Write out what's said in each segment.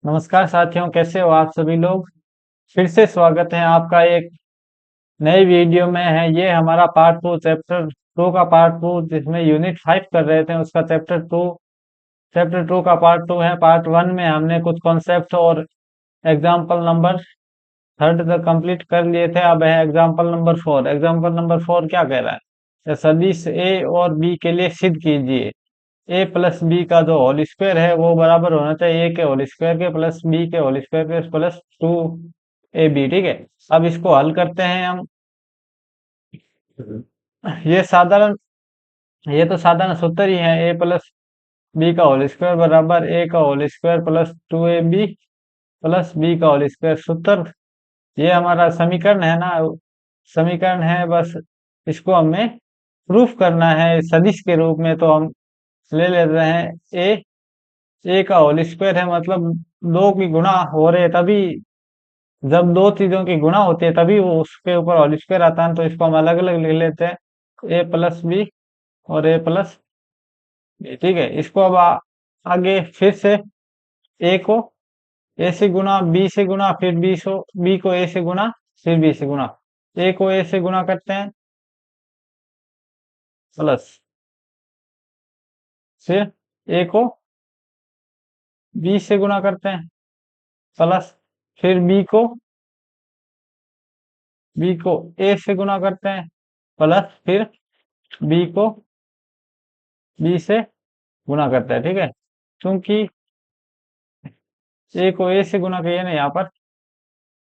नमस्कार साथियों, कैसे हो आप सभी लोग। फिर से स्वागत है आपका एक नई वीडियो में। है ये हमारा पार्ट 2, चैप्टर 2 का पार्ट 2, जिसमें यूनिट 5 कर रहे थे, उसका चैप्टर 2 का पार्ट 2 है। पार्ट 1 में हमने कुछ कॉन्सेप्ट और एग्जाम्पल नंबर थर्ड तक कंप्लीट कर लिए थे। अब है एग्जाम्पल नंबर 4। एग्जाम्पल नंबर 4 क्या कह रहा है? सदिश ए और बी के लिए सिद्ध कीजिए ए प्लस बी का जो होल स्क्वायर है वो बराबर होना चाहिए ए के होल स्क्वायर के प्लस बी के होल स्क्वायर के प्लस 2ab। ठीक है, अब इसको हल करते हैं हम। ये साधारण ये तो साधारण सूत्र ही है। ए प्लस बी का होल स्क्वायर बराबर ए का whole square plus 2ab plus b का होल स्क्वायर सूत्र। ये हमारा समीकरण है ना, समीकरण है। बस इसको हमें प्रूफ करना है सदिश के रूप में। तो हम ले लेते हैं ए का होल स्क्वायर है, मतलब दो की गुणा हो रहे तभी, जब दो चीजों की गुणा होती है तभी वो उसके ऊपर होल स्क्वायर आता है। तो इसको हम अलग अलग लिख लेते हैं, ए प्लस बी और ए प्लस बी। ठीक है, इसको अब आगे फिर से ए को ए से गुणा, बी से गुणा, फिर बी को ए से गुणा, फिर बी से गुणा। ए को ए से गुणा करते हैं प्लस, फिर ए को बी से गुणा करते हैं प्लस, फिर बी को ए से गुणा करते हैं प्लस, फिर बी को बी से गुणा करते हैं। ठीक है, क्योंकि ए को ए से गुणा किया ना यहाँ पर,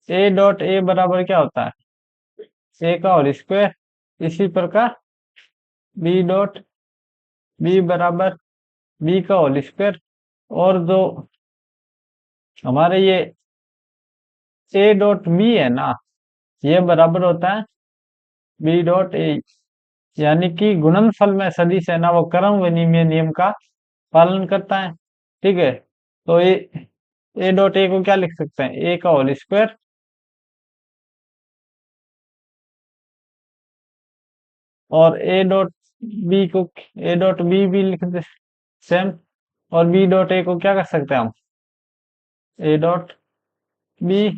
ए डॉट ए बराबर क्या होता है? ए का होल स्क्वायर। इसी प्रकार बी डॉट बी बराबर बी का होल स्क्वायर। और जो हमारे ये ए डॉट बी है ना, ये बराबर होता है बी डॉट ए। यानी कि गुणनफल में सदिश है ना, वो क्रम विनिमय नियम का पालन करता है। ठीक है, तो ए डॉट ए को क्या लिख सकते हैं? ए का होल स्क्वायर और ए डॉट बी भी लिख दे सेम। और बी डॉट ए को क्या कर सकते हैं हम? ए डॉट बी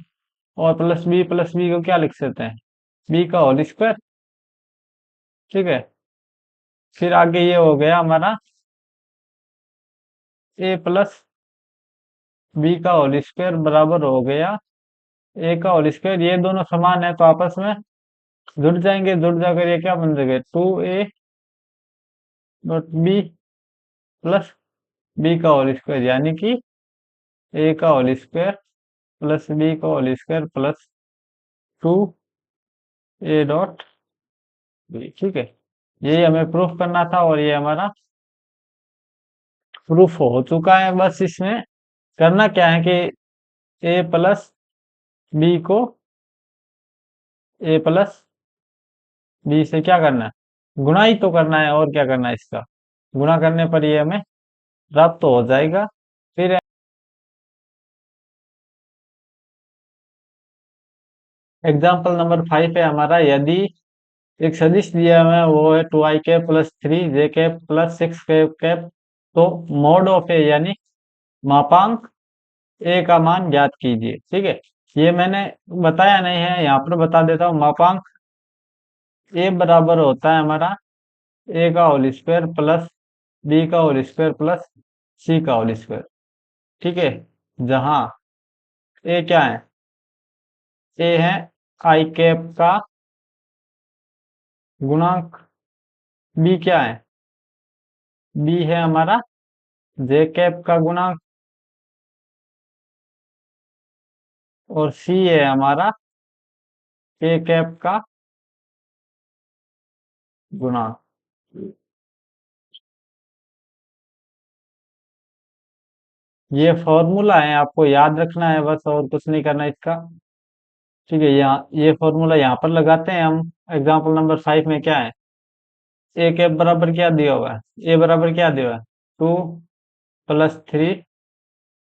और प्लस बी को क्या लिख सकते हैं? बी का होल स्क्वायर। ठीक है, फिर आगे ये हो गया हमारा ए प्लस बी का होल स्क्वायर बराबर हो गया ए का होल स्क्वायर। ये दोनों समान है तो आपस में जुड़ जाएंगे। जुड़ जाकर ये क्या बन जाएगा? 2a dot b plus b का होल स्क्वायर, यानी कि ए का होल स्क्वायर प्लस बी का whole square plus 2a dot b. ठीक है, यही हमें प्रूफ करना था और ये हमारा प्रूफ हो चुका है। बस इसमें करना क्या है कि ए प्लस बी को ए प्लस बी से क्या करना है? गुणा ही तो करना है, और क्या करना है? इसका गुणा करने पर ये हमें प्राप्त तो हो जाएगा। फिर एग्जाम्पल नंबर 5 है हमारा। यदि एक सदिश दिया हुआ है, वो है 2i cap plus 3j cap plus 6k cap, तो मॉड ऑफ ए यानी मापांक ए का मान ज्ञात कीजिए। ठीक है, ये मैंने बताया नहीं है, यहाँ पर बता देता हूँ। मापांक ए बराबर होता है हमारा ए का होल स्क्वायर प्लस बी का होल स्क्वायर प्लस सी का होल स्क्वायर। ठीक है, जहाँ ए क्या है? ए है आई कैप का गुणांक, बी क्या है? बी है हमारा जे कैप का गुणांक, और सी है हमारा के कैप का गुणांक। ये फॉर्मूला है, आपको याद रखना है बस, और कुछ नहीं करना इसका। ठीक है, यहाँ ये फॉर्मूला यहाँ पर लगाते हैं हम। एग्जाम्पल नंबर 5 में क्या है? ए कैप बराबर क्या दिया हुआ है? ए बराबर क्या दिया हुआ है? 2 प्लस 3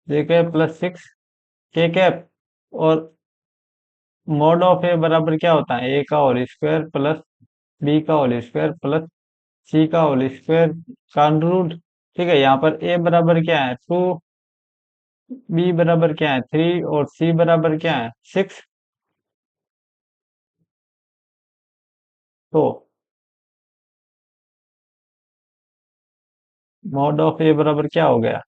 जे कैप प्लस 6 के कैप। और मॉड ऑफ ए बराबर क्या होता है? ए का होल स्क्वायर प्लस बी का होल स्क्वायर प्लस सी का होल स्क्वायर का अंडर रूट। ठीक है, यहाँ पर ए बराबर क्या है? 2 बी बराबर क्या है 3 और सी बराबर क्या है 6। तो मॉड ऑफ ए बराबर क्या हो गया,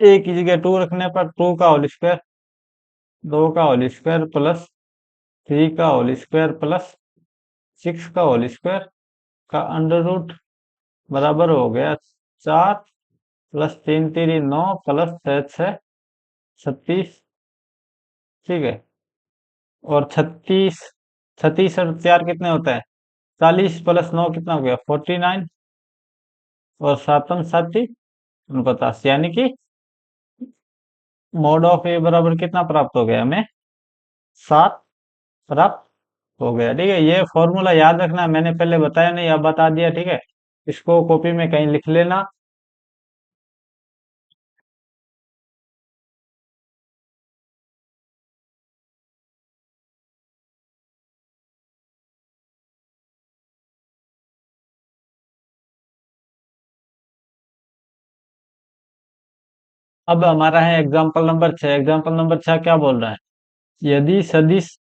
ए की जगह 2 रखने पर 2 का होल स्क्वायर, 2 का होल स्क्वायर प्लस 3 का होल स्क्वायर प्लस 6 का होल स्क्वायर का अंडर रूट बराबर हो गया 4 प्लस 3 3 9 प्लस 6 6 36। ठीक है। और 36, 36 और 4 कितने होता है 40 प्लस 9 कितना हो गया 49 और सातम साथी 49, यानी कि मॉड ऑफ ए बराबर कितना प्राप्त हो गया हमें 7 प्राप्त हो गया। ठीक है, ये फॉर्मूला याद रखना, मैंने पहले बताया नहीं अब बता दिया। ठीक है, इसको कॉपी में कहीं लिख लेना। अब हमारा है एग्जाम्पल नंबर 6। एग्जाम्पल नंबर 6 क्या बोल रहा है, यदि सदिश,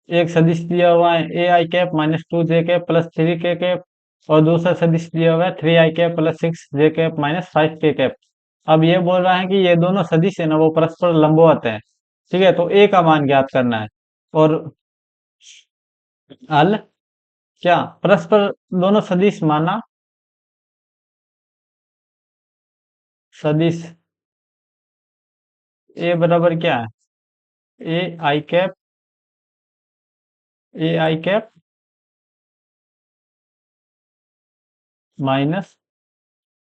एक सदिश दिया हुआ है ए आई कैप माइनस 2 जे कैप प्लस 3 के कैप, और दूसरा सदिश दिया हुआ है 3 i cap plus 6 J cap minus 5 के कैप। अब ये बोल रहा है कि ये दोनों सदिश है ना वो परस्पर लंबवत है। ठीक है, तो ए का मान ज्ञात करना है। और हल क्या, परस्पर दोनों सदिश माना, सदिश ए बराबर क्या है ए आई कैप माइनस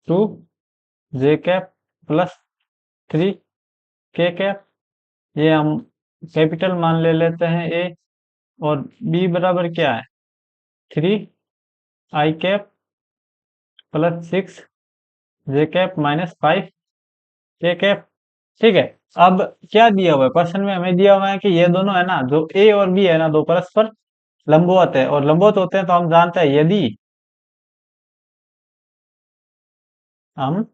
2 जे कैप प्लस 3 के कैप। ये हम कैपिटल मान ले लेते हैं ए। और बी बराबर क्या है 3 i cap plus 6 J cap minus 5 के कैप। ठीक है। अब क्या दिया हुआ है क्वेश्चन में, हमें दिया हुआ है कि ये दोनों है ना, जो ए और बी है ना, दो परस्पर लंबवत है, और लंबवत होते हैं तो हम जानते हैं यदि हम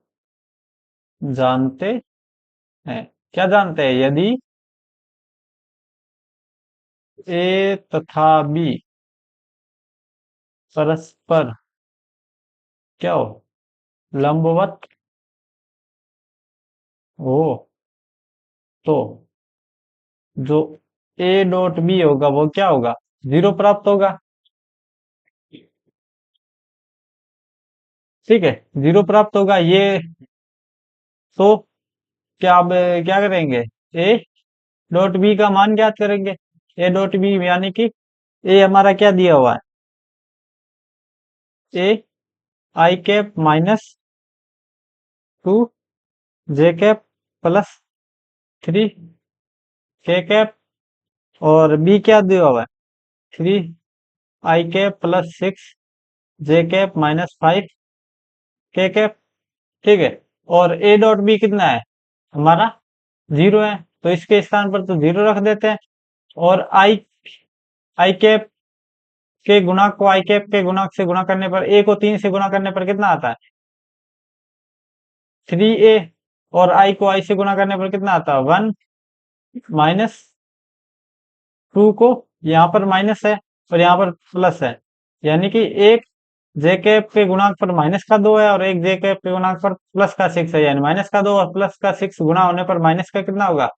जानते हैं, क्या जानते हैं, यदि ए तथा बी परस्पर क्या हो लंबवत हो, तो जो ए डॉट बी होगा वो क्या होगा 0 प्राप्त होगा। ठीक है, 0 प्राप्त होगा ये। तो क्या अब क्या करेंगे, ए डॉट बी का मान ज्ञात करेंगे। ए डॉट बी यानी कि ए हमारा क्या दिया हुआ है ai कैप माइनस 2 जे कैप प्लस 3 के कैप। और बी क्या दिया हुआ है 3 i cap plus 6 J cap minus 5 के कैप। ठीक है। और ए डॉट बी कितना है हमारा 0 है, तो इसके स्थान पर तो 0 रख देते हैं। और आई कैप के गुणांक को आई कैप के गुणांक से गुणा करने पर, ए को 3 से गुणा करने पर कितना आता है 3a। और आई को आई से गुणा करने पर कितना आता है 1 माइनस 2 को, यहाँ पर माइनस है और यहाँ पर प्लस है, यानी कि एक जे कैप के गुणांक पर माइनस का 2 है और एक जे कैप के गुणांक पर प्लस का 6 है, यानी माइनस का 2 और प्लस का 6 गुणा होने पर माइनस का कितना होगा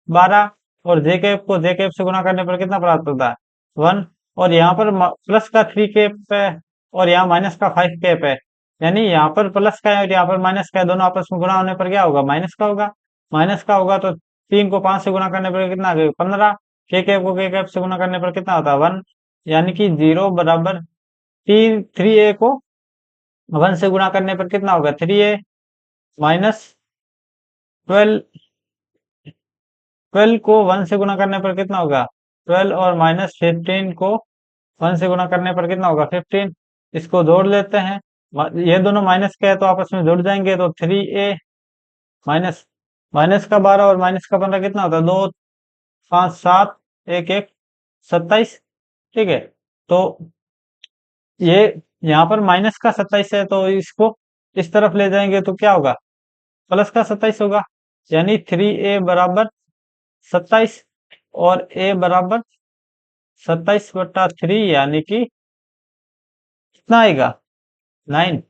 12। और जे कैप को जे कैप से गुणा करने पर कितना प्राप्त होता है 1। और यहाँ पर प्लस का 3 कैप है और यहाँ माइनस का 5 कैप है, यानी यहाँ पर प्लस का है और यहाँ पर माइनस का है, दोनों आपस में गुणा होने पर क्या होगा माइनस का होगा। माइनस का होगा तो 3 को 5 से गुणा करने पर कितना आ गया 15। के कैप को के कैप से गुणा करने पर कितना होता है 1, यानी कि 0 बराबर 3a को 1 से गुणा करने पर कितना होगा 3a माइनस 12, 12 को 1 से गुणा करने पर कितना होगा 12 और माइनस 15 को 1 से गुणा करने पर कितना होगा 15। इसको जोड़ लेते हैं, ये दोनों माइनस के है तो आपस में जुड़ जाएंगे, तो 3a माइनस माइनस का 12 और माइनस का 15 कितना होता है 2 5 7 1 1 27। ठीक है, तो ये यहाँ पर माइनस का 27 है तो इसको इस तरफ ले जाएंगे तो क्या होगा प्लस का 27 होगा। यानी 3a बराबर 27 और a बराबर 27/3 यानी कि कितना आएगा 9।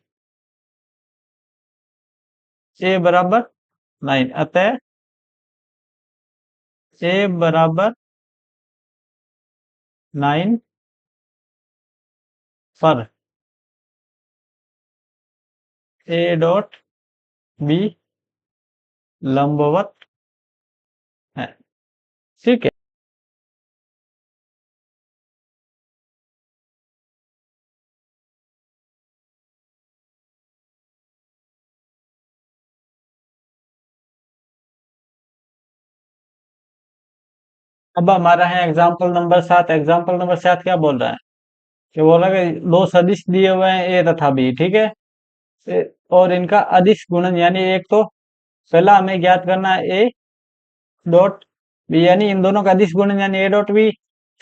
a बराबर 9, अतः a बराबर 9 पर a डॉट b लंबवत है। ठीक है। अब हमारा है एग्जाम्पल नंबर 7। एग्जाम्पल नंबर 7 क्या बोल रहा है कि बोला कि दो सदिश दिए हुए हैं ए तथा बी। ठीक है। और इनका अदिश गुणन यानी एक तो पहला हमें ज्ञात करना है ए डॉट बी यानी इन दोनों का अदिश गुणन यानी ए डॉट बी।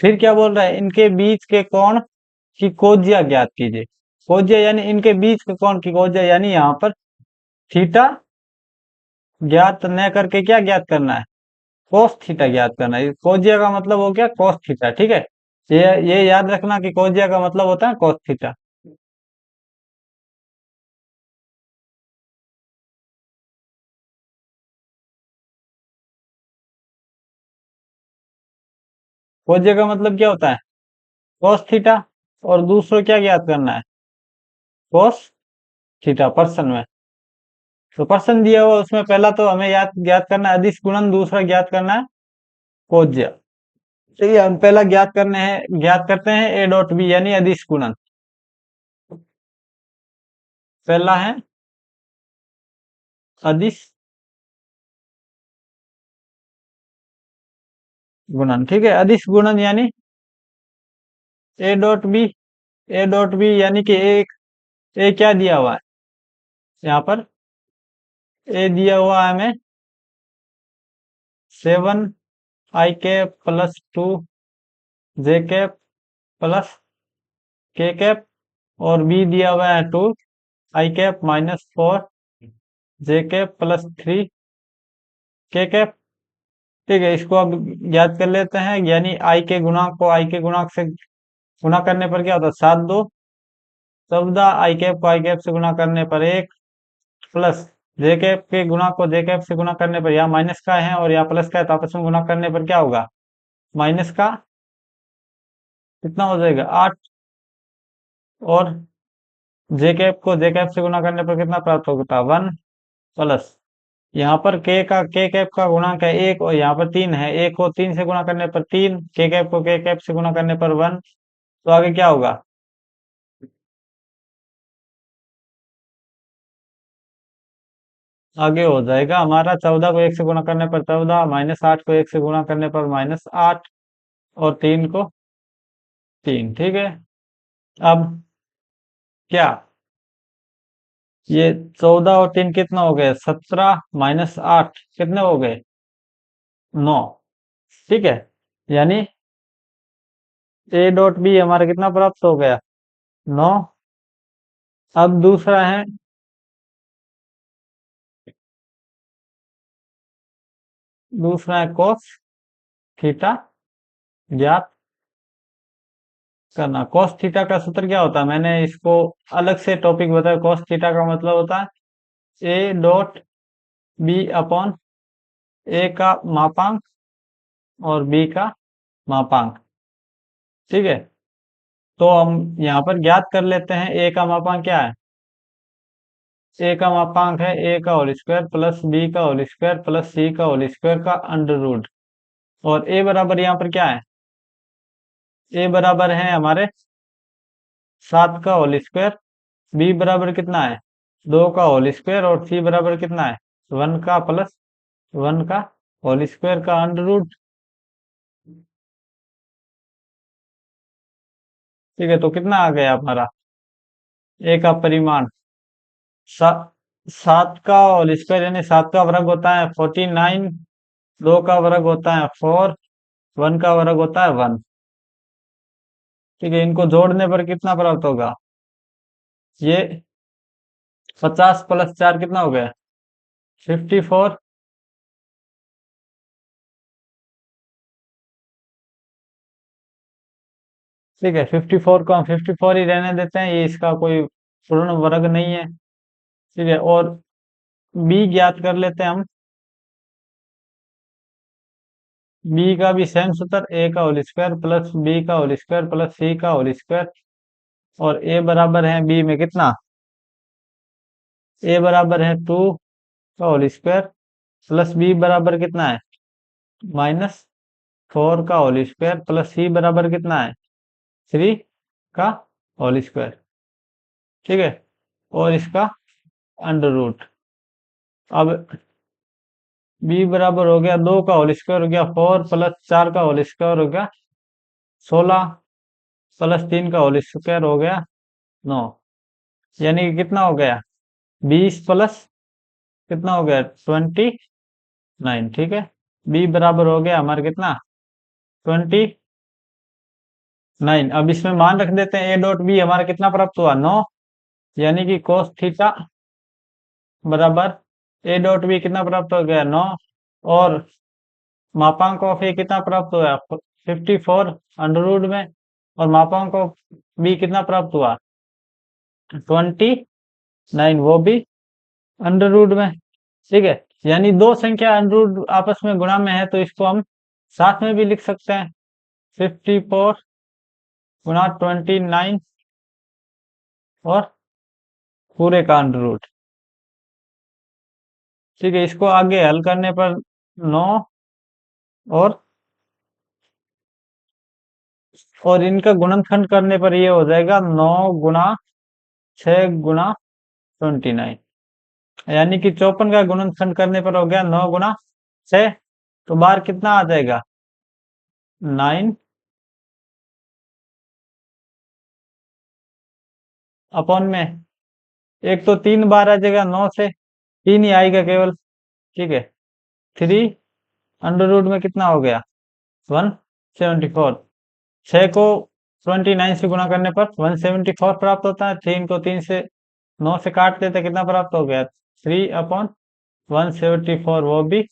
फिर क्या बोल रहा है इनके बीच के कोण की कोज्या ज्ञात कीजिए। कोज्या यानी इनके बीच के कोण की कोज्या यानी यहाँ पर थीटा ज्ञात न करके क्या ज्ञात करना है कोस थीटा ज्ञात करना है। कोज्या का मतलब हो गया कोस थीटा। ठीक है। ये याद रखना कि कोज्या का मतलब होता है कोस थीटा। कोज्या का मतलब क्या होता है कोस थीटा। और दूसरा क्या ज्ञात करना है कोस थीटा पर्सन में। तो पर्सन दिया हुआ उसमें पहला तो हमें याद ज्ञात करना है अदिश गुणन, दूसरा ज्ञात करना है कोज्या। चलिए हम पहला ज्ञात करते हैं ए डॉट बी यानी अदिश गुणन। पहला है अदिश गुणन। ठीक है। अदिश गुणन यानी a dot b. A dot b यानी कि एक ए क्या दिया हुआ है यहाँ पर ए दिया हुआ है हमें 7 i cap plus 2 j cap plus k cap और बी दिया हुआ है 2 i cap minus 4 j cap plus 3 k cap. ठीक है। इसको अब याद कर लेते हैं यानी आई के गुणांक को आई के गुणांक से गुणा करने पर क्या होता है 7 2 14 i कैप को आई कैप से गुणा करने पर 1 प्लस जे कैप के गुणा को जे कैप से गुणा करने पर यहाँ माइनस का है और यहाँ प्लस का है तो आपस में गुणा करने पर क्या होगा माइनस का कितना हो जाएगा 8 और जे कैप को जे कैप से गुणा करने पर कितना प्राप्त होता है 1 प्लस यहाँ पर के कैप का गुणांक है 1 और यहाँ पर 3 है। 1 को 3 से गुणा करने पर 3 के कैप को के कैप से गुणा करने पर 1। तो आगे क्या होगा आगे हो जाएगा हमारा 14 को 1 से गुणा करने पर 14 माइनस 8 को 1 से गुणा करने पर -8 और 3 को 3। ठीक है। अब क्या ये 14 और 3 कितना हो गए 17 माइनस 8 कितने हो गए 9। ठीक है। यानी ए डॉट बी हमारा कितना प्राप्त हो गया 9। अब दूसरा है कोस थीटा ज्ञात करना। कोस थीटा का सूत्र क्या होता है मैंने इसको अलग से टॉपिक बताया। कोस थीटा का मतलब होता है ए डॉट बी अपॉन ए का मापांक और बी का मापांक। ठीक है। तो हम यहाँ पर ज्ञात कर लेते हैं ए का मापांक क्या है ए का मापांक है ए का होल स्क्वायर प्लस बी का होल स्क्वायर प्लस सी का होल स्क्वायर का अंडर रूट। और ए बराबर यहाँ पर क्या है ए बराबर है हमारे 7 का होल स्क्वायर। बी बराबर कितना है 2 का होल स्क्वायर और सी बराबर कितना है 1 का प्लस 1 का होल स्क्वायर का अंडर रूट। ठीक है। तो कितना आ गया हमारा ए का परिमाण 7 का होल स्क्वायर यानी 7 का वर्ग होता है 49। 2 का वर्ग होता है 4। 1 का वर्ग होता है 1। ठीक है। इनको जोड़ने पर कितना प्राप्त होगा ये 50 प्लस 4 कितना हो गया 54 ठीक है, 54 को हम 54 ही रहने देते हैं, ये इसका कोई पूर्ण वर्ग नहीं है। ठीक है, और बी ज्ञात कर लेते हैं हम। बी का भी सेम सूत्र, ए का होल स्क्वायर प्लस बी का होल स्क्वायर प्लस सी का होल स्क्वायर। और ए बराबर है बी में कितना, ए बराबर है 2 का होल स्क्वायर प्लस बी बराबर कितना है -4 का होल स्क्वायर प्लस सी बराबर कितना है 3 का होल स्क्वायर। ठीक है, और इसका अंडर रूट। अब बी बराबर हो गया 2 का होल स्क्वायर हो गया 4 प्लस 4 का होल स्क्वायर हो गया 16 प्लस 3 का होल स्क्वायर हो गया 9। यानी कि कितना हो गया 20 प्लस कितना हो गया 29। ठीक है, बी बराबर हो गया हमारा कितना 29। अब इसमें मान रख देते हैं ए डॉट बी हमारा कितना प्राप्त हुआ 9। यानी कि कोस थीटा बराबर ए डॉट बी कितना प्राप्त हो गया 9। और मापांक ऑफ ए कितना प्राप्त हुआ 54 अंडर रूट में। और मापांक ऑफ बी कितना प्राप्त हुआ 29, वो भी अंडर रूट में। ठीक है, यानी दो संख्या अंडर रूट आपस में गुणा में है तो इसको हम साथ में भी लिख सकते हैं 54 गुणा 29 और पूरे का अंडर रूट। ठीक है, इसको आगे हल करने पर 9 और इनका गुणनखंड करने पर ये हो जाएगा 9 गुणा 6 गुणा 29। यानी कि 54 का गुणनखंड करने पर हो गया 9 गुणा 6। तो बार कितना आ जाएगा 9 अपॉन में एक तो 3 बार आ जाएगा 9 से 3 ही आएगा केवल। ठीक है, 3 अंडर रूट में कितना हो गया 174। 6 को 29 से गुणा करने पर 174 प्राप्त होता है। 3 को 3 से 9 से काट देते कितना प्राप्त हो गया 3/174, वो भी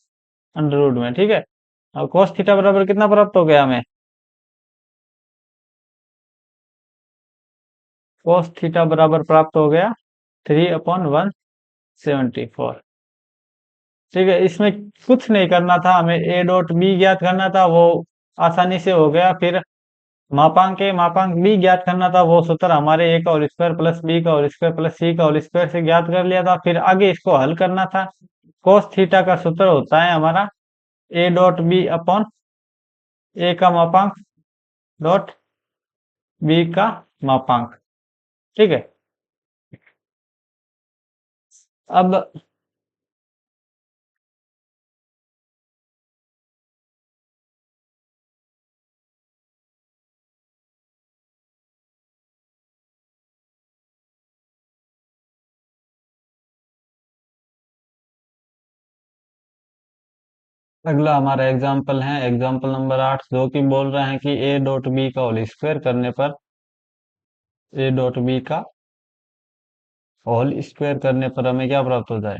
अंडर रूट में। ठीक है, और cos थीटा बराबर कितना प्राप्त हो गया हमें cos थीटा बराबर प्राप्त हो गया 3/174। ठीक है, इसमें कुछ नहीं करना था, हमें ए डॉट बी ज्ञात करना था, वो आसानी से हो गया। फिर मापांक बी ज्ञात करना था, वो सूत्र हमारे ए का होल स्क्वायर प्लस बी का होल स्क्वायर प्लस सी का होल स्क्वायर से ज्ञात कर लिया था। फिर आगे इसको हल करना था। cos थीटा का सूत्र होता है हमारा ए डॉट बी अपॉन ए का मापांक डॉट बी का मापांक। ठीक है, अब अगला हमारा एग्जाम्पल है एग्जाम्पल नंबर 8, जो कि बोल रहे हैं कि ए डॉट बी का होल स्क्वायर करने पर ए डॉट बी का होल स्क्वायर करने पर हमें क्या प्राप्त हो जाए।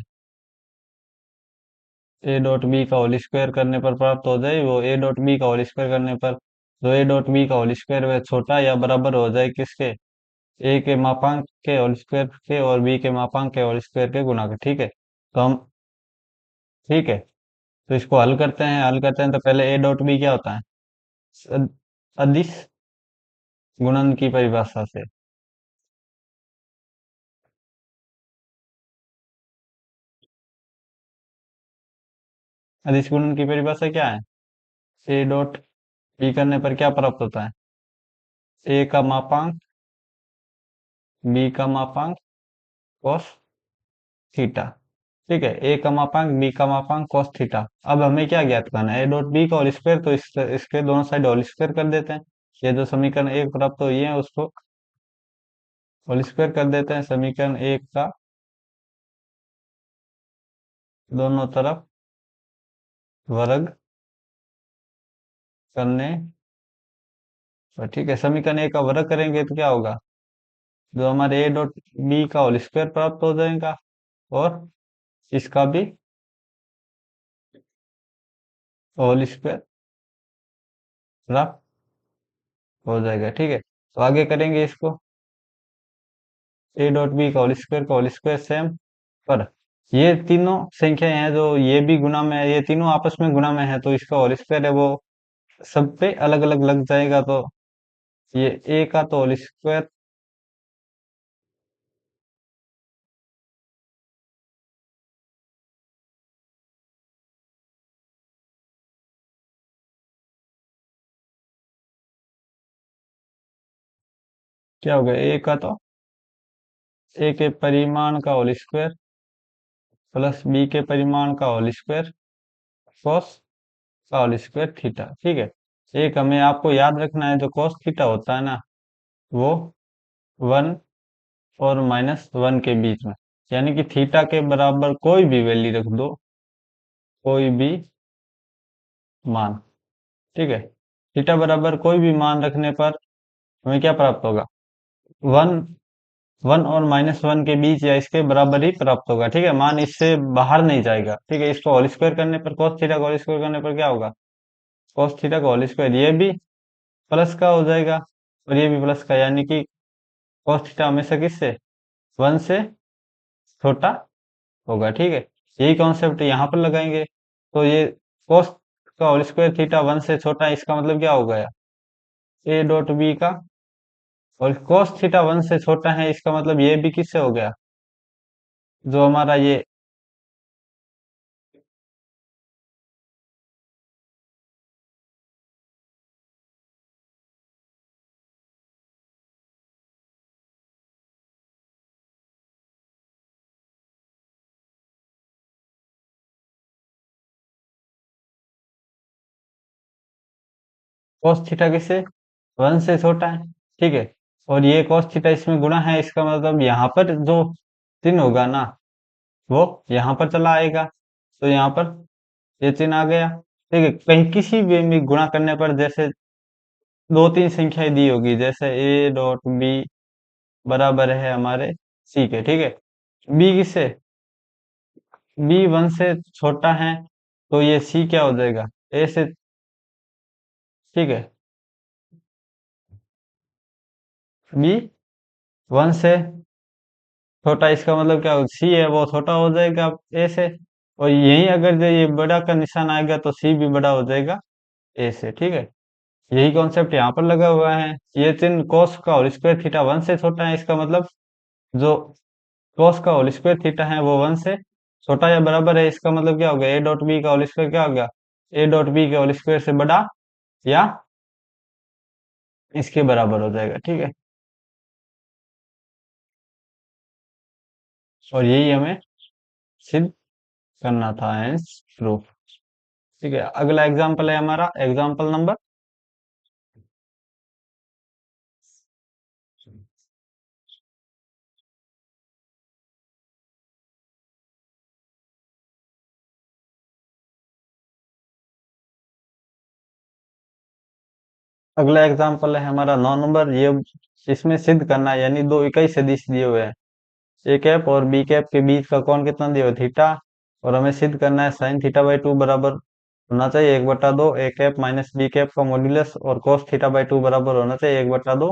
ए डॉट बी का होल स्क्वायर करने पर प्राप्त हो जाए वो ए डॉट बी का होल स्क्वायर करने पर जो ए डॉट बी का होल स्क्वायर वह छोटा या बराबर हो जाए किसके, ए के मापांक के होल स्क्वायर के और बी के मापांक के होल स्क्वायर के गुणा के। ठीक है, तो हम ठीक है, तो इसको हल करते हैं तो पहले ए डॉट बी क्या होता है अद- अदिश गुणन की परिभाषा से। अदिश गुणन की परिभाषा क्या है, ए डॉट बी करने पर क्या प्राप्त होता है ए का मापांक बी का मापांक cos थीटा। ठीक है, ए का मापांक बी का मापांक cos थीटा। अब हमें क्या ज्ञात करना है ए डॉट बी का होल स्क्वायर, तो इसके दोनों साइड होल स्क्वायर कर देते हैं। ये जो समीकरण एक प्राप्त हुई है उसको होल स्क्वायर कर देते हैं। समीकरण एक का दोनों तरफ वर्ग करने पर। ठीक है, समीकरण एक का वर्ग करेंगे तो क्या होगा, जो हमारे ए डॉट बी का होल स्क्वायर प्राप्त हो जाएगा और इसका भी होल स्क्वायर प्राप्त हो जाएगा। ठीक है, तो आगे करेंगे इसको, ए डॉट बी का होल स्क्वायर सेम, पर ये तीनों संख्याएं हैं जो ये भी गुणा में है, ये तीनों आपस में गुणा में है, तो इसका होल स्क्वायर है वो सब पे अलग अलग लग जाएगा। तो ये ए का तो होल स्क्वायर, क्या हो गया, ए का तो ए के परिमाण का होल स्क्वायर प्लस बी के परिमाण का होल स्क्वायर कॉस का होल स्क्वायर थीटा, ठीक है। एक हमें आपको याद रखना है, जो कॉस थीटा होता है ना, वो 1 और -1 के बीच में, यानी कि थीटा के बराबर कोई भी वैल्यू रख दो, कोई भी मान, ठीक है। थीटा बराबर कोई भी मान रखने पर हमें क्या प्राप्त होगा, 1 और -1 के बीच या इसके बराबर ही प्राप्त होगा, ठीक है। मान इससे बाहर नहीं जाएगा, ठीक है। इसको होल स्क्वायर करने पर, cos थीटा का होल स्क्वायर करने पर क्या होगा, cos थीटा का होल स्क्वायर, ये भी प्लस का हो जाएगा और ये भी प्लस का, यानी कि cos थीटा हमेशा किससे, 1 से छोटा होगा, ठीक है। यही कॉन्सेप्ट यहाँ पर लगाएंगे, तो ये cos का होल स्क्वायर थीटा 1 से छोटा है, इसका मतलब क्या हो गया, ए डॉट बी का, और cos थीटा 1 से छोटा है, इसका मतलब ये भी किससे हो गया, जो हमारा ये cos थीटा किससे, 1 से छोटा है, ठीक है। और ये cos थीटा इसमें गुणा है, इसका मतलब यहाँ पर जो चिन्ह होगा ना, वो यहाँ पर चला आएगा, तो यहाँ पर ये चिन्ह आ गया, ठीक है। कहीं किसी भी में गुणा करने पर, जैसे दो तीन संख्याएं दी होगी, जैसे ए डॉट बी बराबर है हमारे सी के, ठीक है। बी किससे, बी 1 से छोटा है, तो ये सी क्या हो जाएगा, ए से, ठीक है। बी 1 से छोटा, इसका मतलब क्या हो, सी है वो छोटा हो जाएगा ए से, और यही अगर जो ये बड़ा का निशान आएगा तो सी भी बड़ा हो जाएगा ए से, ठीक है। यही कॉन्सेप्ट यहाँ पर लगा हुआ है। ये चिन्ह cos का होल स्क्वायर थीटा 1 से छोटा है, इसका मतलब जो cos का होल स्क्वायर थीटा है वो 1 से छोटा या बराबर है, इसका मतलब क्या हो गया, ए डॉट बी का होल स्क्वायर क्या हो गया, ए डॉट बी के होल स्क्वायर से बड़ा या इसके बराबर हो जाएगा, ठीक है। और यही हमें सिद्ध करना था, हेंस प्रूफ, ठीक है। अगला एग्जाम्पल है हमारा एग्जाम्पल नंबर, अगला एग्जाम्पल है हमारा 9 नंबर। ये इसमें सिद्ध करना है, यानी दो इकाई सदिश दिए हुए हैं, ए कैप और बी कैप के बीच का कोण कितना दिया हुआ है, थीटा, और हमें सिद्ध करना है साइन थीटा बाई 2 बराबर होना चाहिए 1/2 A cap minus B cap का मॉड्यूलस, और cos थीटा बाई 2 बराबर होना चाहिए 1/2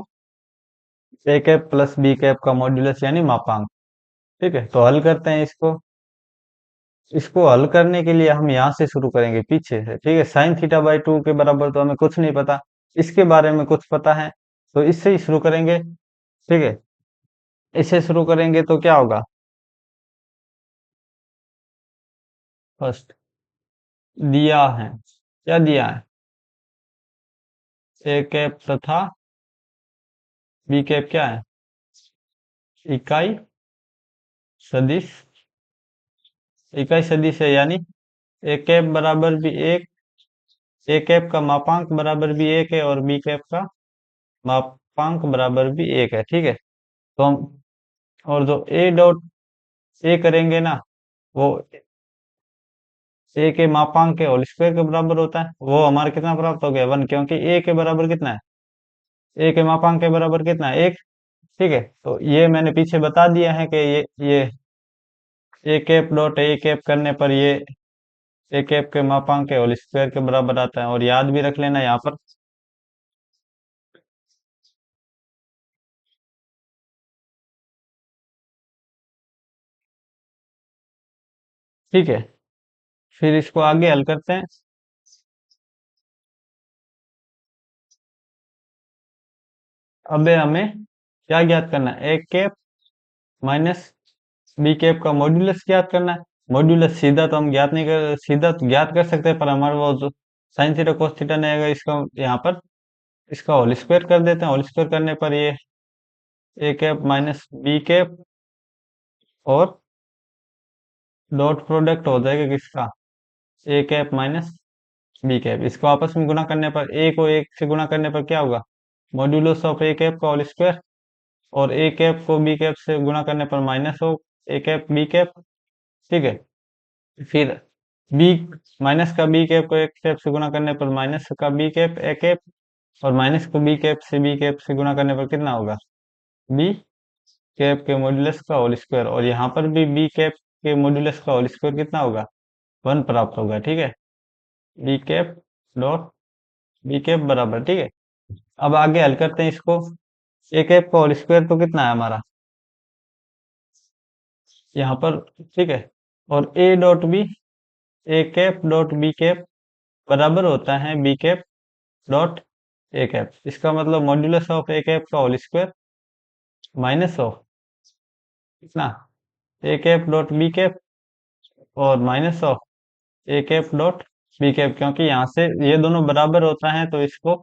ए कैप प्लस बी कैप का मॉड्यूलस, यानी मापांक, ठीक है। तो हल करते हैं इसको। इसको हल करने के लिए हम यहाँ से शुरू करेंगे, पीछे से, ठीक है। साइन थीटा बाई 2 के बराबर तो हमें कुछ नहीं पता, इसके बारे में कुछ पता है, तो इससे ही शुरू करेंगे, ठीक है। इससे शुरू करेंगे तो क्या होगा, फर्स्ट दिया है, क्या दिया है, ए कैप तथा बी कैप क्या है, इकाई सदिश, इकाई सदिश है, यानी ए कैप बराबर भी एक, ए कैप का मापांक बराबर भी एक है, और बी कैप का मापांक बराबर भी एक है, ठीक है। तो हम, और जो ए डॉट ए करेंगे ना, वो ए के मापांक के होल स्क्वायर के बराबर होता है, वो हमारा कितना प्राप्त हो गया, 1, क्योंकि ए के बराबर कितना है, ए के मापांक के बराबर कितना है, 1, ठीक है। तो ये मैंने पीछे बता दिया है कि ये a cap dot a cap करने पर ये ए कैप के मापांक के होल स्क्वायर के बराबर आता है, और याद भी रख लेना यहाँ पर ठीक है, फिर इसको आगे हल करते हैं। अब हमें क्या ज्ञात करना है, A cap minus B cap का मॉड्यूलस ज्ञात करना है। मॉड्यूलस सीधा तो हम ज्ञात नहीं कर, सीधा तो ज्ञात कर सकते हैं, पर हमारे वो जो साइन थीटा कोस थीटा नहीं आएगा, इसका यहाँ पर इसका होल स्क्वायर कर देते हैं। होल स्क्वायर करने पर ये a cap minus B cap और डॉट प्रोडक्ट हो जाएगा किसका, A cap minus B cap. इसको आपस में गुणा करने पर, ए को एक से गुणा करने पर क्या होगा, मॉड्यूलस ऑफ ए कैप का होल स्क्वायर, और ए कैप को बी कैप से गुणा करने पर माइनस हो ए कैप बी कैप। ठीक है, फिर बी माइनस का बी कैप को एक कैप से गुणा करने पर माइनस का बी कैप ए कैप, और माइनस को बी कैप से बी कैप से गुणा करने पर कितना होगा, बी कैप के मॉड्यूलस का होल स्क्वायर, और यहाँ पर भी बी कैप के मॉड्यूलस का होल स्क्वायर कितना होगा, 1 प्राप्त होगा। ठीक है, b cap dot b cap बराबर। ठीक है, अब आगे हल करते हैं इसको। ए कैप का होल स्क्वायर तो कितना है हमारा यहाँ पर। ठीक है, और a dot b, a cap dot b cap बराबर होता है b cap dot a cap. इसका मतलब मॉड्यूलस ऑफ ए कैप का होल स्क्वायर माइनस ऑफ कितना, a cap dot b cap, और minus of a cap dot b cap, क्योंकि यहाँ से ये दोनों बराबर होता है तो इसको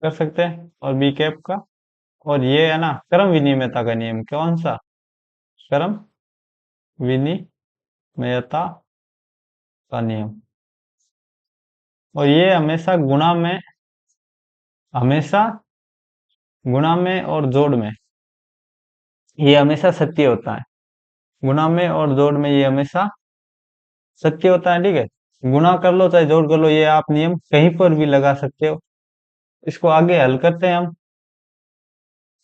कर सकते हैं, और बी कैप का, और ये है ना क्रम विनिमयता का नियम, कौन सा, क्रम विनिमयता का नियम। और ये हमेशा गुणा में और जोड़ में ये हमेशा सत्य होता है। गुणा में और जोड़ में ये हमेशा सत्य होता है। ठीक है, गुणा कर लो चाहे जोड़ कर लो, ये आप नियम कहीं पर भी लगा सकते हो। इसको आगे हल करते हैं हम।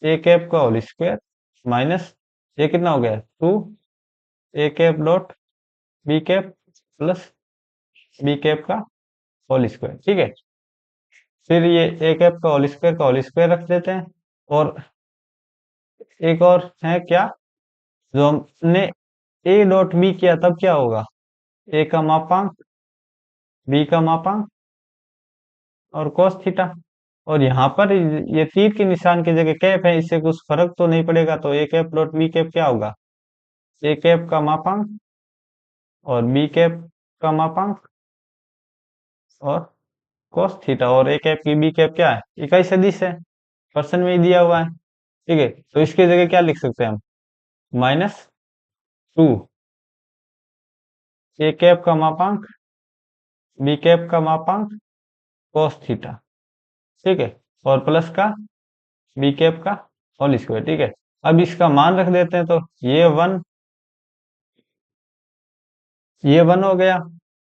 ए कैप का होल स्क्वायर माइनस ये कितना हो गया, 2 a cap dot b cap plus b cap का होल स्क्वायर। ठीक है, फिर ये ए कैप का होल स्क्वायर रख देते हैं, और एक और है क्या, जो हमने ए डॉट बी किया तब क्या होगा, ए का मापांक बी का मापांक और cos थीटा। और यहाँ पर ये तीर के निशान की जगह कैप है, इससे कुछ फर्क तो नहीं पड़ेगा, तो ए कैप डॉट बी कैप क्या होगा, ए कैप का मापांक और बी कैप का मापांक और cos थीटा, और ए कैप की बी कैप क्या है, इकाई सदिश है, पर्सन में ही दिया हुआ है। ठीक है, तो इसकी जगह क्या लिख सकते हैं हम, -2 ए कैप का मापांक बी कैप का मापांक cos थीटा। ठीक है, और प्लस का बी कैप का होल स्क्वायर। ठीक है, अब इसका मान रख देते हैं, तो ये वन हो गया,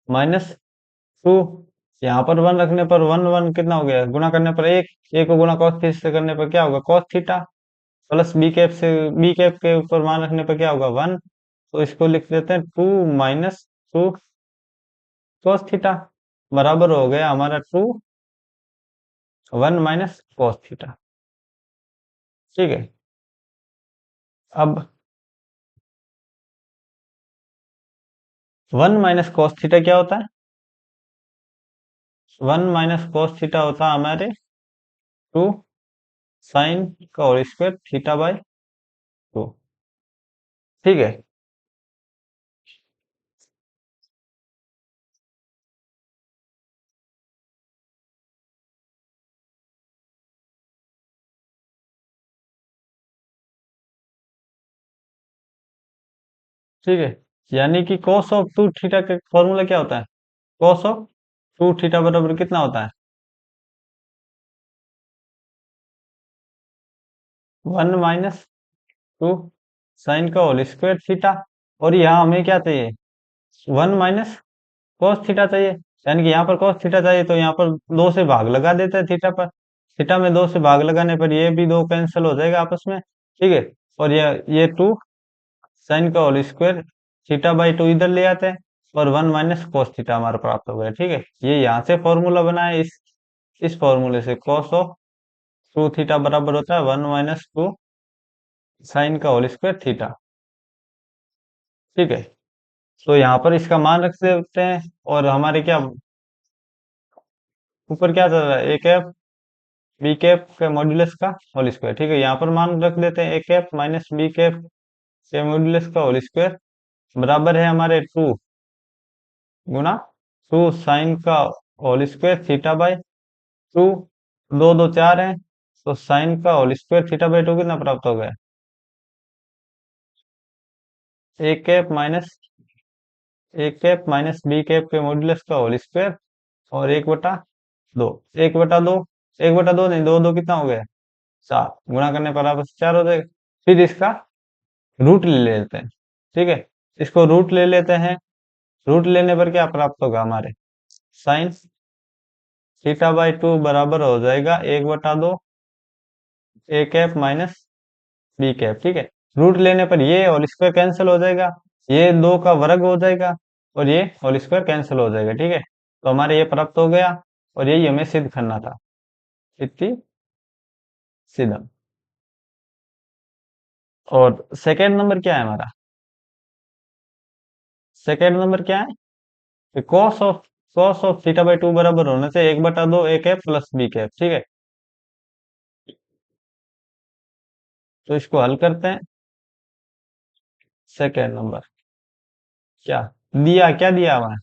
-2, यहाँ पर 1 रखने पर 1 कितना हो गया, गुणा करने पर एक को गुणा cos थीटा से करने पर क्या होगा, cos theta, plus b cap के ऊपर मान रखने पर क्या होगा, 1, तो इसको लिख देते हैं 2 - 2 cos थीटा बराबर हो गया हमारा 1 - cos थीटा। ठीक है, अब 1 - cos थीटा क्या होता है, 1 - cos थीटा होता है हमारे 2 साइन का होल स्क्वायर थीटा/2। ठीक है, ठीक है, यानी कि cos ऑफ 2 थीटा का फॉर्मूला क्या होता है, cos ऑफ 2 थीटा बराबर कितना होता है, 1 - 2 साइन का होल स्क्वायर थीटा, और यहाँ हमें क्या चाहिए, 1 - cos थीटा चाहिए, यानी कि यहाँ पर cos थीटा चाहिए, तो यहाँ पर 2 से भाग लगा देते हैं थीटा पर। थीटा में 2 से भाग लगाने पर ये भी 2 कैंसिल हो जाएगा आपस में। ठीक है, और ये 2 साइन का होल स्क्वायर थीटा/2 इधर ले आते हैं, और 1 - cos थीटा हमारा प्राप्त हो गया। ठीक है, ये यहाँ से फॉर्मूला बना है, इस फॉर्मूले से cos ऑफ 2 थीटा बराबर होता है 1 - 2 साइन का होल स्क्वायर थीटा। ठीक है, तो यहाँ पर इसका मान रख देते हैं और हमारे क्या ऊपर क्या चल रहा है, ए कैप बी कैप के मॉड्यूलस का होल स्क्वायर। ठीक है, यहाँ पर मान रख देते हैं a cap minus B cap के मॉड्यूलस का होल स्क्वायर बराबर है हमारे 2 गुना 2 साइन का होल स्क्वायर थीटा बाय 2। दो दो चार है, तो साइन का होल स्क्वायर थीटा बाय 2 कितना प्राप्त हो गया, ए कैप बी कैप के मॉड्यूलस का होल स्क्वायर और 1/2। 1/2, 1/2 नहीं, दो दो कितना हो गया, 4, गुणा करने पर आपस 4 हो जाएगा। फिर इसका रूट ले लेते हैं। ठीक है, इसको रूट ले लेते हैं। रूट लेने पर क्या प्राप्त होगा हमारे, साइन थीटा बाई 2 बराबर हो जाएगा 1/2 A cap minus B cap. ठीक है, रूट लेने पर ये होल स्क्वायर कैंसिल हो जाएगा, ये 2 का वर्ग हो जाएगा और ये होल स्क्वायर कैंसिल हो जाएगा। ठीक है, तो हमारे ये प्राप्त हो गया और यही हमें सिद्ध करना था, इतनी सीधा। और सेकेंड नंबर क्या है हमारा, सेकेंड नंबर क्या है, कॉस ऑफ थीटा बाई 2 बराबर होने से 1/2 ए कैप प्लस बी कैप। ठीक है, तो इसको हल करते हैं। सेकेंड नंबर क्या दिया, क्या दिया हुआ है,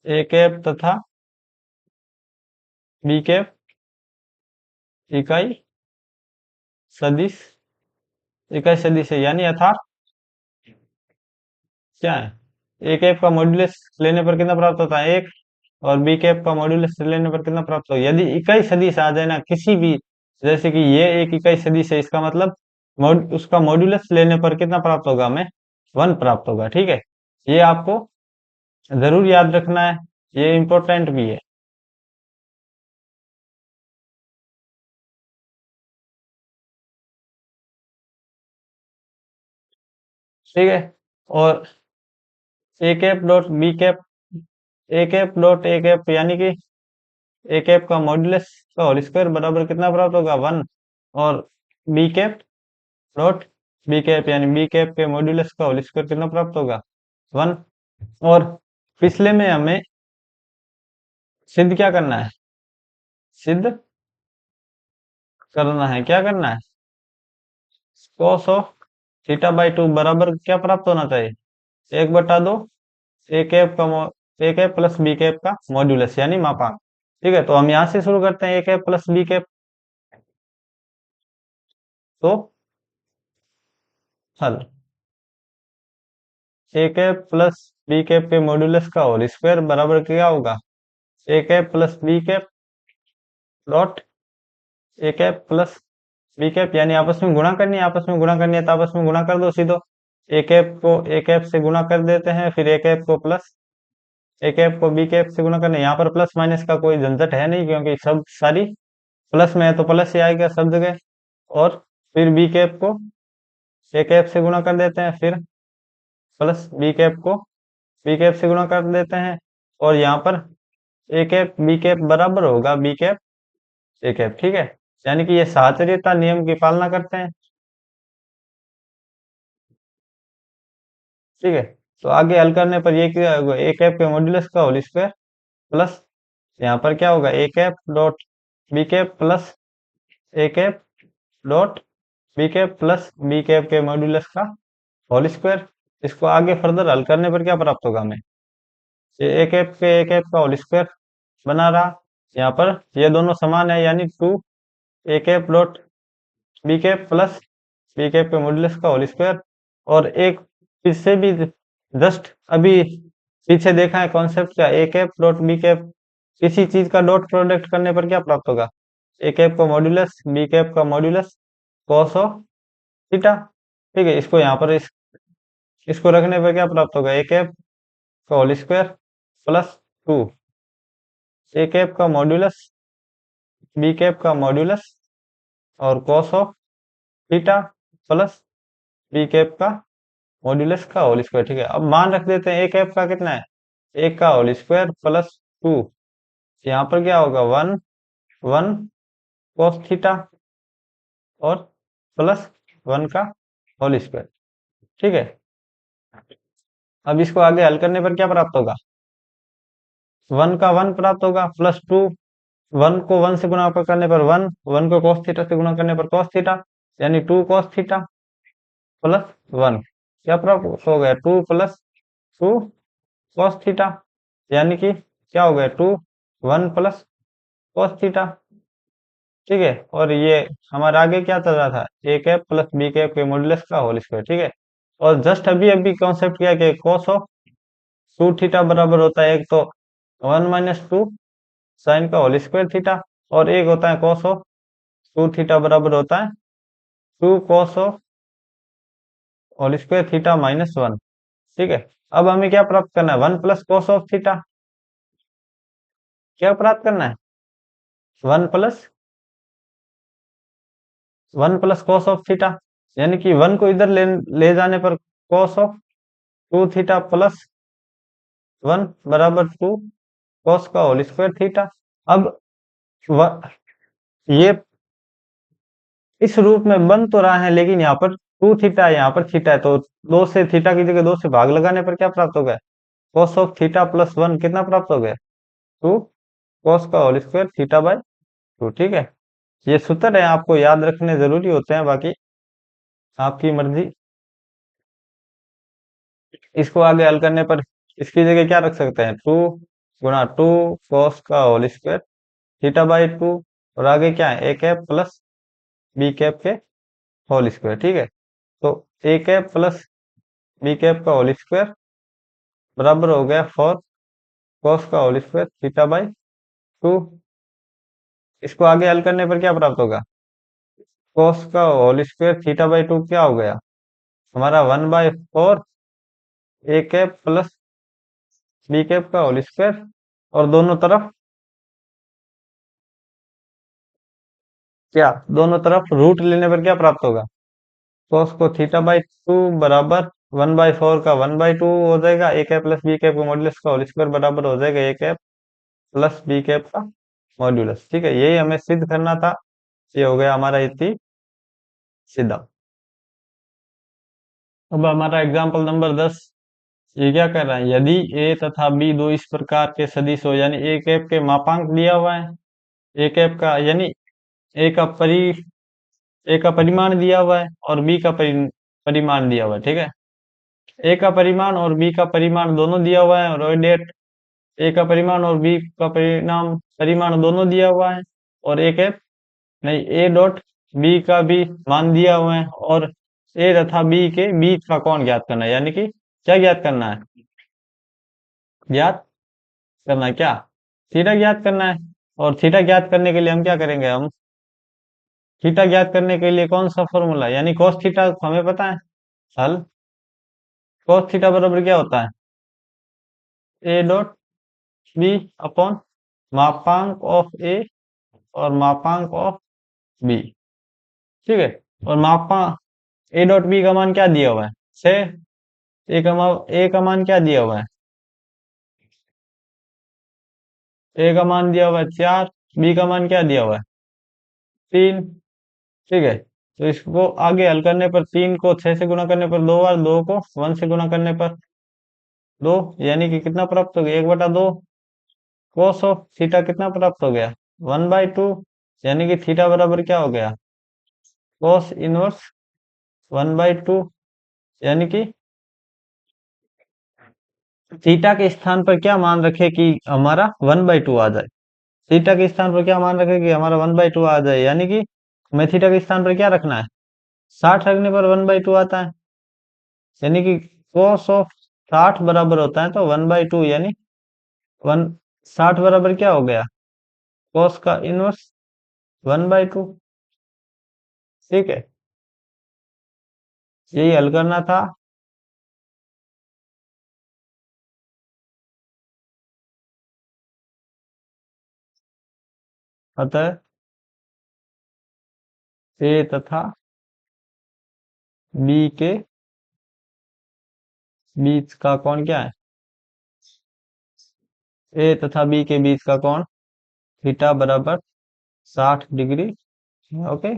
ए कैप तथा बी कैप इकाई सदिश, इकाई सदिश है, यानी अर्थात क्या है, ए कैप का मॉड्यूलस लेने पर कितना प्राप्त होता है, 1, और बी कैप का मॉड्यूलस लेने पर कितना प्राप्त होगा। यदि इकाई सदिश आ जाए ना किसी भी, जैसे कि ये एक इकाई सदिश है, इसका मतलब उसका मॉड्यूलस लेने पर कितना प्राप्त होगा हमें, 1 प्राप्त होगा। ठीक है, ये आपको जरूर याद रखना है, ये इंपॉर्टेंट भी है। ठीक है, और a cap dot b cap, a cap dot a cap यानी कि ए कैप का मॉड्यूलस का होल स्क्वायर बराबर कितना प्राप्त होगा, 1, और b cap dot b cap यानी बी कैप के मॉड्यूलस का होल स्क्वायर कितना प्राप्त होगा, 1। और पिछले में हमें सिद्ध क्या करना है, सिद्ध करना है, क्या करना है, कॉस ऑफ थीटा बाई 2 बराबर क्या प्राप्त होना चाहिए, 1/2 ए कैप का ए कैप प्लस बी कैप का मॉड्यूलस यानी मापांक। ठीक है, तो हम यहाँ से शुरू करते हैं, a cap plus b cap, तो हल, a cap plus b cap के मॉड्यूलस का होल स्क्वायर बराबर क्या होगा, a cap plus b cap dot a cap plus b cap, यानी आपस में गुणा करनी है, आपस में गुणा करनी है तो आपस में गुणा कर दो सीधो। ए कैप को ए कैप से गुणा कर देते हैं, फिर ए कैप को प्लस ए कैप को बी कैप से गुणा करना है। यहाँ पर प्लस माइनस का कोई झंझट है नहीं, क्योंकि सब सारी प्लस में है तो प्लस ही आएगा सब जगह। और फिर बी कैप को ए कैप से गुणा कर देते हैं, फिर प्लस बी कैप को बी कैप से गुणा कर देते हैं, और यहाँ पर ए कैप बी कैप बराबर होगा बी कैप ए कैप। ठीक है, यानी कि ये साहचर्यता नियम की पालना करते हैं। ठीक है, तो आगे हल करने पर ये क्या होगा, ए कैप के मॉड्यूलस का होल स्क्वायर प्लस यहाँ पर क्या होगा, a cap dot b cap plus a cap dot b cap plus b cap के मॉड्यूलस का होल स्क्वायर। इसको आगे फर्दर हल करने पर क्या प्राप्त होगा हमें, ये ए कैप के ए कैप का होल स्क्वायर बना रहा, यहाँ पर ये दोनों समान है, यानी 2 a cap dot b cap plus b cap के मॉड्यूलस का होल स्क्वायर। और एक इससे भी जस्ट अभी पीछे देखा है कॉन्सेप्ट क्या, ए कैप डॉट बी कैप, किसी चीज का डॉट प्रोडक्ट करने पर क्या प्राप्त होगा, ए कैप का मॉड्यूलस बी कैप का मॉड्यूलस कॉस ऑफ थीटा। ठीक है, इसको यहाँ पर इसको रखने पर क्या प्राप्त होगा, ए कैप का whole square plus 2 a cap का मॉड्यूलस बी कैप का मॉड्यूलस और cos of theta plus b cap का मॉड्यूलस का होल स्क्वायर। ठीक है, अब मान रख देते हैं, ए कैप का कितना है, एक का होल स्क्वायर प्लस 2, यहाँ पर क्या होगा, 1 1 कॉस थीटा और प्लस 1 का होल स्क्वायर। ठीक है, अब इसको आगे हल करने पर क्या प्राप्त होगा, 1 का 1 प्राप्त होगा प्लस 2, 1 को 1 से गुणा करने पर 1, 1 को cos थीटा से गुणा करने पर cos थीटा, यानी 2 cos थीटा प्लस 1, क्या प्राप्त हो गया, 2 प्लस 2 cos थीटा, यानी कि क्या हो गया, 2 1 प्लस cos थीटा। ठीक है, और ये हमारा आगे क्या चल रहा था, ए कैप प्लस बी कैप के मॉडुलस का होल स्क्वायर। ठीक है, और जस्ट अभी अभी कॉन्सेप्ट किया कि cos ऑफ 2 थीटा बराबर होता है एक तो 1 माइनस 2 साइन का होल स्क्वायर थीटा, और एक होता है cos ऑफ 2 थीटा बराबर होता है 2 cos of whole square theta minus 1। ठीक है, अब हमें क्या प्राप्त करना है, 1 प्लस cos ऑफ थीटा, क्या प्राप्त करना है, 1 plus 1 plus cos of theta, यानी कि 1 को इधर ले जाने पर cos ऑफ 2 थीटा प्लस 1 बराबर 2 cos का होल स्क्वायर थीटा। अब ये इस रूप में बन तो रहा है, लेकिन यहाँ पर 2 थीटा है, यहाँ पर थीटा है, तो 2 से थीटा की जगह 2 से भाग लगाने पर क्या प्राप्त हो गया, cos ऑफ थीटा प्लस 1 कितना प्राप्त हो गया, 2 cos का होल स्क्वायर थीटा बाय 2। ठीक है, ये सूत्र है, आपको याद रखने जरूरी होते हैं, बाकी आपकी मर्जी। इसको आगे हल करने पर इसकी जगह क्या रख सकते हैं, 2 गुणा 2 cos का होल स्क्वायर थीटा बाई 2, और आगे क्या है, ए कैप प्लस बी कैप के होल स्क्वायर। ठीक है, तो ए कैप प्लस बी कैप का होल स्क्वायर बराबर हो गया 4 cos का होल स्क्वायर थीटा बाई 2। इसको आगे हल करने पर क्या प्राप्त होगा, cos का होल स्क्वायर थीटा बाई 2 क्या हो गया हमारा 1/4 ए कैप प्लस बी कैप का होल स्क्वायर, और दोनों तरफ क्या, दोनों तरफ रूट लेने पर क्या प्राप्त होगा, cos को थीटा बाई 2 बराबर 1/4 का 1/2 हो जाएगा, ए कैप प्लस बी कैप का मॉड्यूलस का होल स्क्वायर बराबर हो जाएगा ए कैप प्लस बी कैप का मॉड्यूलस। ठीक है, यही हमें सिद्ध करना था, ये हो गया हमारा इति सीधा। अब हमारा एग्जाम्पल नंबर 10, ये क्या कर रहा है, यदि ए तथा बी दो इस प्रकार के सदिश हो, यानी ए कैप के मापांक दिया हुआ है, ए कैप का यानी ए का ए का परिमाण दिया हुआ है और बी का परिमाण दिया हुआ है। ठीक है, ए का परिमाण और बी का परिमाण दोनों दिया हुआ है, और डेट ए का परिमाण और बी का परिमाण दोनों दिया हुआ है, और ए कैप नहीं, ए डॉट बी का भी मान दिया हुआ है, और ए तथा बी के बीच का कोण ज्ञात करना है, यानी कि क्या ज्ञात करना है, ज्ञात करना है क्या, थीटा ज्ञात करना है। और थीटा ज्ञात करने के लिए हम क्या करेंगे, हम थीटा ज्ञात करने के लिए कौन सा फॉर्मूला, यानी cos थीटा हमें पता है, हल cos थीटा बराबर क्या होता है, ए डॉट बी अपॉन मापांक ऑफ ए और मापांक ऑफ बी। ठीक है, और मापांक ए डॉट बी का मान क्या दिया हुआ है, 6, ए का मान क्या दिया हुआ है, ए का मान दिया हुआ है 4, बी का मान क्या दिया हुआ है 3। ठीक है, तो इसको आगे हल करने पर 3 को 6 से गुणा करने पर 2 बार, 2 को 1 से गुणा करने पर 2, यानी कि कितना प्राप्त हो गया, 1/2 cos ऑफ थीटा कितना प्राप्त हो गया 1/2, यानी कि थीटा बराबर क्या हो गया cos इनवर्स 1/2, यानी कि थीटा के स्थान पर क्या मान रखे कि हमारा 1/2 आ जाए, थीटा के स्थान पर क्या मान रखे कि हमारा 1/2 आ जाए, यानी कि हमें थीटा के स्थान पर क्या रखना है, 60 रखने पर 1/2 आता है, यानी कि cos ऑफ 60 बराबर होता है तो 1/2, यानी 60 बराबर क्या हो गया, cos का इनवर्स 1/2। ठीक है, यही हल करना था। अतः ए तथा बी के बीच का कोण क्या है, ए तथा बी के बीच का कोण थीटा बराबर 60 डिग्री। ओके।